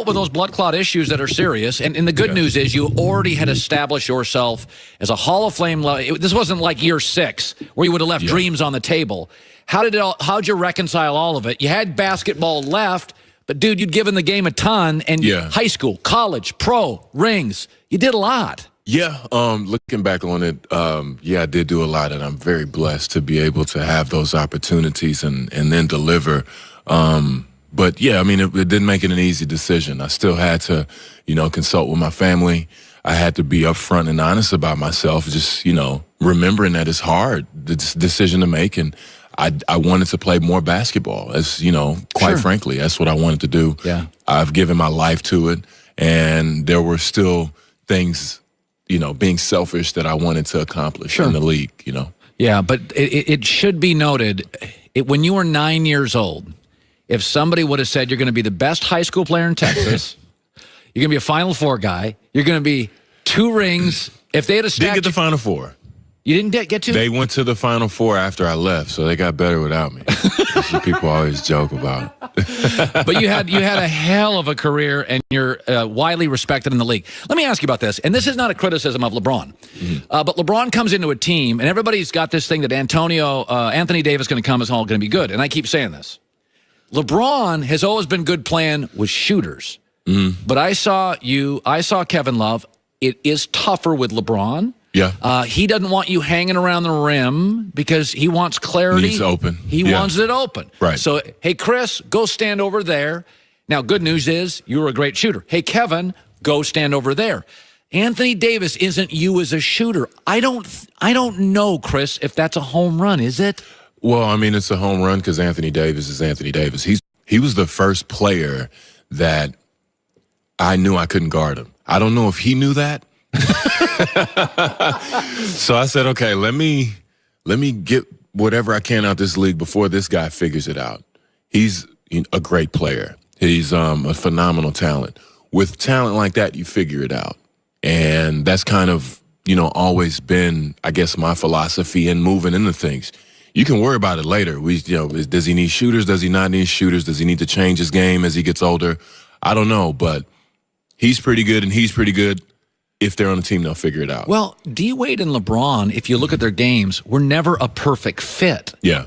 with those blood clot issues that are serious. And the good news is you already had established yourself as a Hall of Fame. This wasn't like year 6 where you would have left dreams on the table. How'd you reconcile all of it? You had basketball left, but dude, you'd given the game a ton, and high school, college, pro, rings, you did a lot. Yeah, looking back on it, I did do a lot, and I'm very blessed to be able to have those opportunities and then deliver. But yeah, I mean, it didn't make it an easy decision. I still had to, consult with my family. I had to be upfront and honest about myself, just, remembering that it's hard, the decision to make. And I wanted to play more basketball, as, quite frankly, that's what I wanted to do. Yeah. I've given my life to it, and there were still things, being selfish that I wanted to accomplish in the league, Yeah, but it should be noted, when you were 9 years old, if somebody would have said you're going to be the best high school player in Texas, you're going to be a Final Four guy, you're going to be 2 rings. If they had a stacked, didn't get the Final Four. You didn't get to? They went to the Final Four after I left, so they got better without me. That's what people always joke about. But you had a hell of a career, and you're widely respected in the league. Let me ask you about this, and this is not a criticism of LeBron, but LeBron comes into a team, and everybody's got this thing that Anthony Davis is going to come, is all going to be good, and I keep saying this. LeBron has always been good playing with shooters, but I saw Kevin Love. It is tougher with LeBron. Yeah. He doesn't want you hanging around the rim because he wants clarity. He's open. He wants it open. Right. So, hey, Chris, go stand over there. Now, good news is you were a great shooter. Hey, Kevin, go stand over there. Anthony Davis isn't you as a shooter. I don't know, Chris, if that's a home run, is it? Well, I mean, it's a home run because Anthony Davis is Anthony Davis. He was the first player that I knew I couldn't guard him. I don't know if he knew that. So I said, okay, let me get whatever I can out this league before this guy figures it out. He's a great player. He's a phenomenal talent. With talent like that, you figure it out. And that's kind of, always been, I guess, my philosophy in moving into things. You can worry about it later. Does he need shooters? Does he not need shooters? Does he need to change his game as he gets older? I don't know, but he's pretty good, and he's pretty good. If they're on a team, they'll figure it out. Well, D-Wade and LeBron, if you look at their games, were never a perfect fit. Yeah.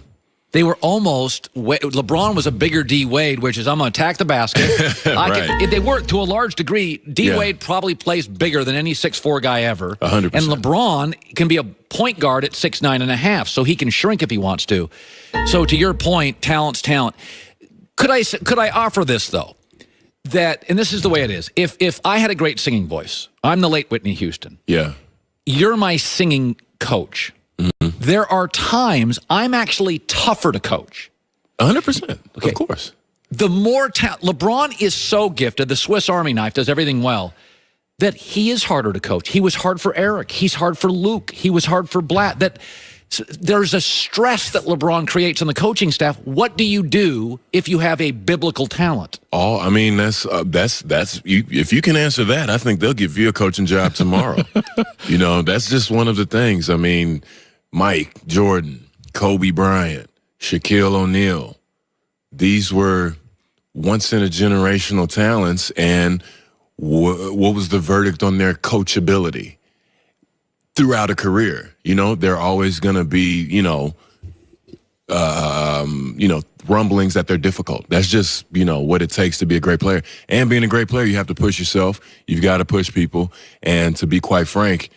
They were almost – LeBron was a bigger D-Wade, which is I'm going to attack the basket. Right. They work to a large degree. D-Wade probably plays bigger than any 6'4" guy ever. 100%. And LeBron can be a point guard at 6'9.5", so he can shrink if he wants to. So to your point, talent's talent. Could I offer this, though? And this is the way it is. If I had a great singing voice, I'm the late Whitney Houston. Yeah. You're my singing coach. Mm-hmm. There are times I'm actually tougher to coach. 100%. Okay. Of course. The more LeBron is so gifted, the Swiss Army knife does everything well, that he is harder to coach. He was hard for Eric. He's hard for Luke. He was hard for Blatt. There's a stress that LeBron creates on the coaching staff. What do you do if you have a biblical talent? I mean, that's if you can answer that, I think they'll give you a coaching job tomorrow. That's just one of the things. I mean, Mike, Jordan, Kobe Bryant, Shaquille O'Neal, these were once-in-a-generational talents, and what was the verdict on their coachability? Throughout a career, they're always going to be, rumblings that they're difficult. That's just, what it takes to be a great player. And being a great player, you have to push yourself. You've got to push people. And to be quite frank,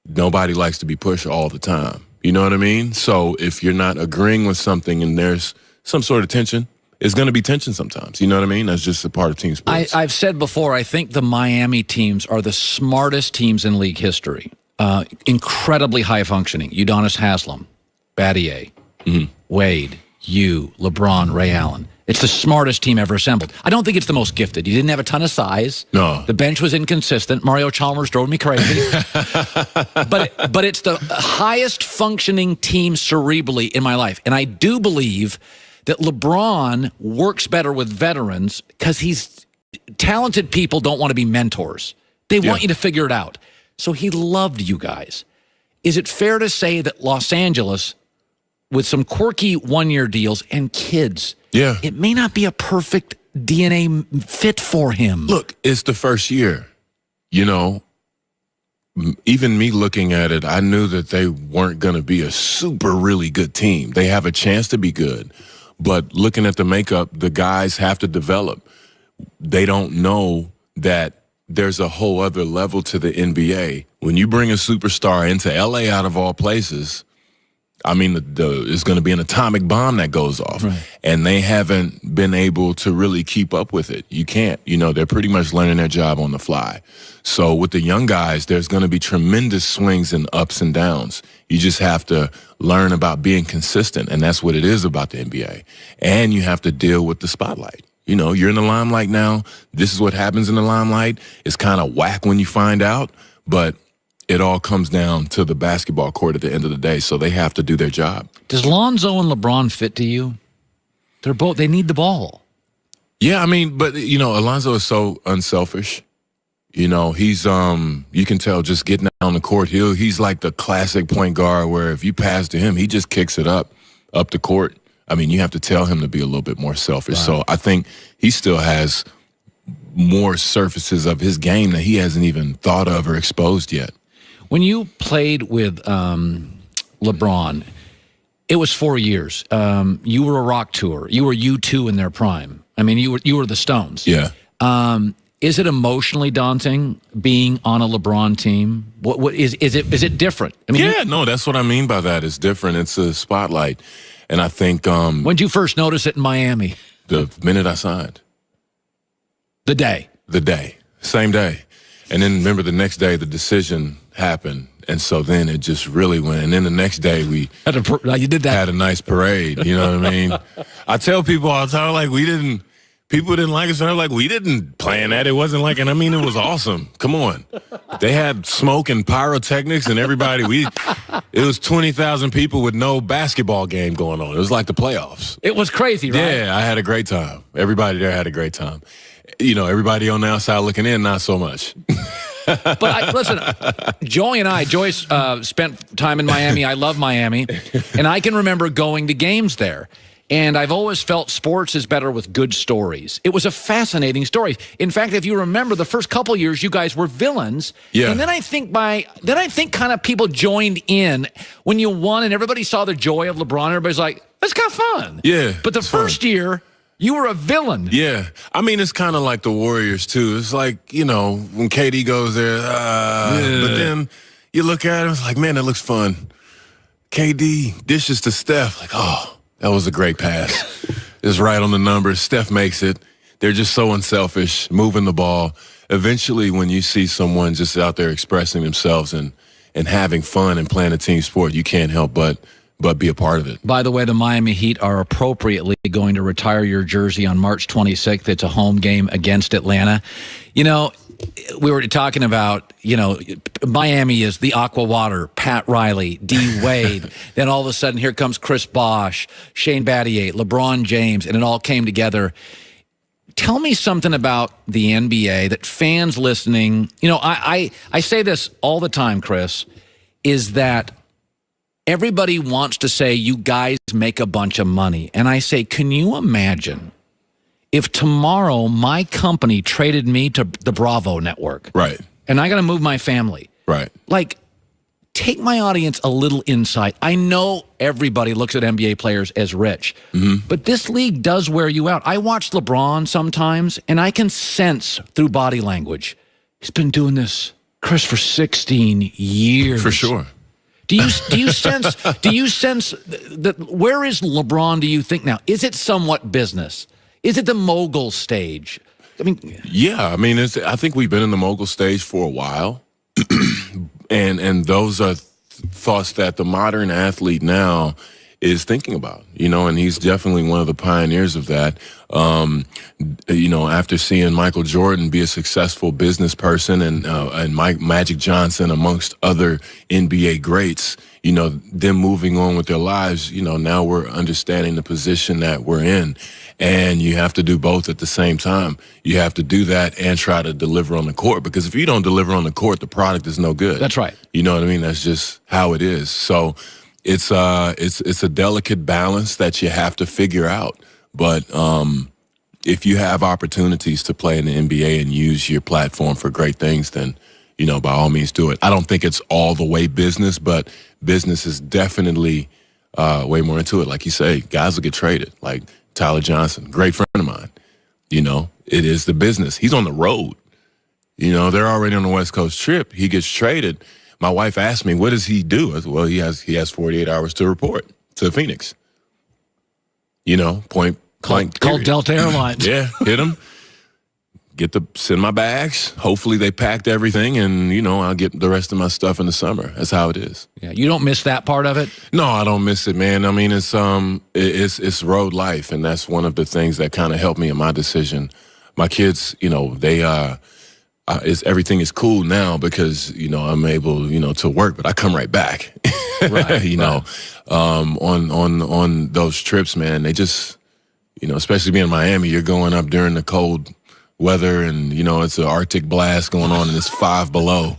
nobody likes to be pushed all the time. You know what I mean? So if you're not agreeing with something and there's some sort of tension, it's going to be tension sometimes. You know what I mean? That's just a part of team sports. I've said before, I think the Miami teams are the smartest teams in league history. Incredibly high functioning. Udonis Haslem, Battier, Wade, LeBron, Ray Allen. It's the smartest team ever assembled. I don't think it's the most gifted. You didn't have a ton of size. No. The bench was inconsistent. Mario Chalmers drove me crazy. but it's the highest functioning team cerebrally in my life. And I do believe that LeBron works better with veterans because talented people don't want to be mentors. They want you to figure it out. So he loved you guys. Is it fair to say that Los Angeles, with some quirky one-year deals and kids, it may not be a perfect DNA fit for him. Look, it's the first year. Even me looking at it, I knew that they weren't going to be a super really good team. They have a chance to be good. But looking at the makeup, the guys have to develop. They don't know that there's a whole other level to the NBA. When you bring a superstar into LA out of all places, I mean, it's going to be an atomic bomb that goes off. Right. And they haven't been able to really keep up with it. You can't. They're pretty much learning their job on the fly. So with the young guys, there's going to be tremendous swings and ups and downs. You just have to learn about being consistent, and that's what it is about the NBA. And you have to deal with the spotlight. You're in the limelight now. This is what happens in the limelight. It's kind of whack when you find out, but it all comes down to the basketball court at the end of the day, so they have to do their job. Does Lonzo and LeBron fit to you? They need the ball. Yeah, but Alonzo is so unselfish. He's you can tell just getting down the court, he's like the classic point guard where if you pass to him, he just kicks it up the court. You have to tell him to be a little bit more selfish. Right. So I think he still has more surfaces of his game that he hasn't even thought of or exposed yet. When you played with LeBron, it was 4 years. You were a rock tour. You were U2 in their prime. You were the Stones. Yeah. Is it emotionally daunting being on a LeBron team? What is it different? No, that's what I mean by that. It's different. It's a spotlight. And I think when did you first notice it in Miami? The minute I signed. The day. Same day. And then remember the next day the decision happened. And so then it just really went. And then the next day we you did that. Had a nice parade. You know what I mean? I tell people all the time, people didn't like us. And they're like, we didn't plan that. It wasn't like, and it was awesome. Come on. They had smoke and pyrotechnics and everybody. It was 20,000 people with no basketball game going on. It was like the playoffs. It was crazy, right? Yeah, I had a great time. Everybody there had a great time. Everybody on the outside looking in, not so much. But listen, Joyce spent time in Miami. I love Miami. And I can remember going to games there. And I've always felt sports is better with good stories. It was a fascinating story. In fact, if you remember, the first couple years, you guys were villains. Yeah. And then I think kind of people joined in when you won and everybody saw the joy of LeBron. Everybody's like, that's kind of fun. Yeah. But the first year, you were a villain. Yeah. It's kind of like the Warriors, too. It's like, when KD goes there, but then you look at it, it's like, man, that looks fun. KD dishes to Steph, like, oh. That was a great pass. It's right on the numbers. Steph makes it. They're just so unselfish, moving the ball. Eventually, when you see someone just out there expressing themselves and having fun and playing a team sport, you can't help but be a part of it. By the way, the Miami Heat are appropriately going to retire your jersey on March 26th. It's a home game against Atlanta. We were talking about, Miami is the Aqua Water, Pat Riley, D. Wade. Then all of a sudden, here comes Chris Bosh, Shane Battier, LeBron James, and it all came together. Tell me something about the NBA that fans listening, I say this all the time, Chris, is that everybody wants to say you guys make a bunch of money. And I say, can you imagine if tomorrow my company traded me to the Bravo network? Right. And I got to move my family. Right. Like, take my audience a little insight. I know everybody looks at NBA players as rich, but this league does wear you out. I watch LeBron sometimes, and I can sense through body language, he's been doing this, Chris, for 16 years. For sure. Do you sense that where is LeBron, do you think now? Is it somewhat business? Is it the mogul stage? Yeah, I think we've been in the mogul stage for a while. and those are thoughts that the modern athlete now is thinking about, and he's definitely one of the pioneers of that. After seeing Michael Jordan be a successful business person and Magic Johnson amongst other NBA greats, them moving on with their lives, now we're understanding the position that we're in. And you have to do both at the same time. You have to do that and try to deliver on the court, because if you don't deliver on the court, the product is no good. That's right. You know what I mean? That's just how it is. So it's a delicate balance that you have to figure out. But if you have opportunities to play in the NBA and use your platform for great things, then, by all means do it. I don't think it's all the way business, but business is definitely way more into it. Like you say, guys will get traded. Like Tyler Johnson, great friend of mine. It is the business. He's on the road. They're already on the West Coast trip. He gets traded. My wife asked me, what does he do? I said, well, he has 48 hours to report to Phoenix. Point blank. Called Delta Airlines. Yeah, hit him. Send my bags. Hopefully they packed everything, and I'll get the rest of my stuff in the summer. That's how it is. Yeah, you don't miss that part of it? No, I don't miss it, man. I mean, it's road life, and that's one of the things that kind of helped me in my decision. My kids, everything is cool now because I'm able to work, but I come right back. Right, on those trips, man. They just especially being in Miami, you're going up during the cold weather, and it's an Arctic blast going on, and it's 5 below.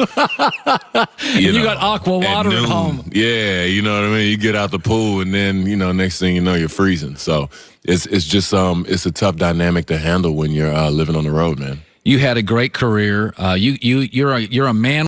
You got aqua water at home. Yeah, you know what I mean. You get out the pool, and then next thing you know, you're freezing. So it's just it's a tough dynamic to handle when you're living on the road, man. You had a great career. You're a man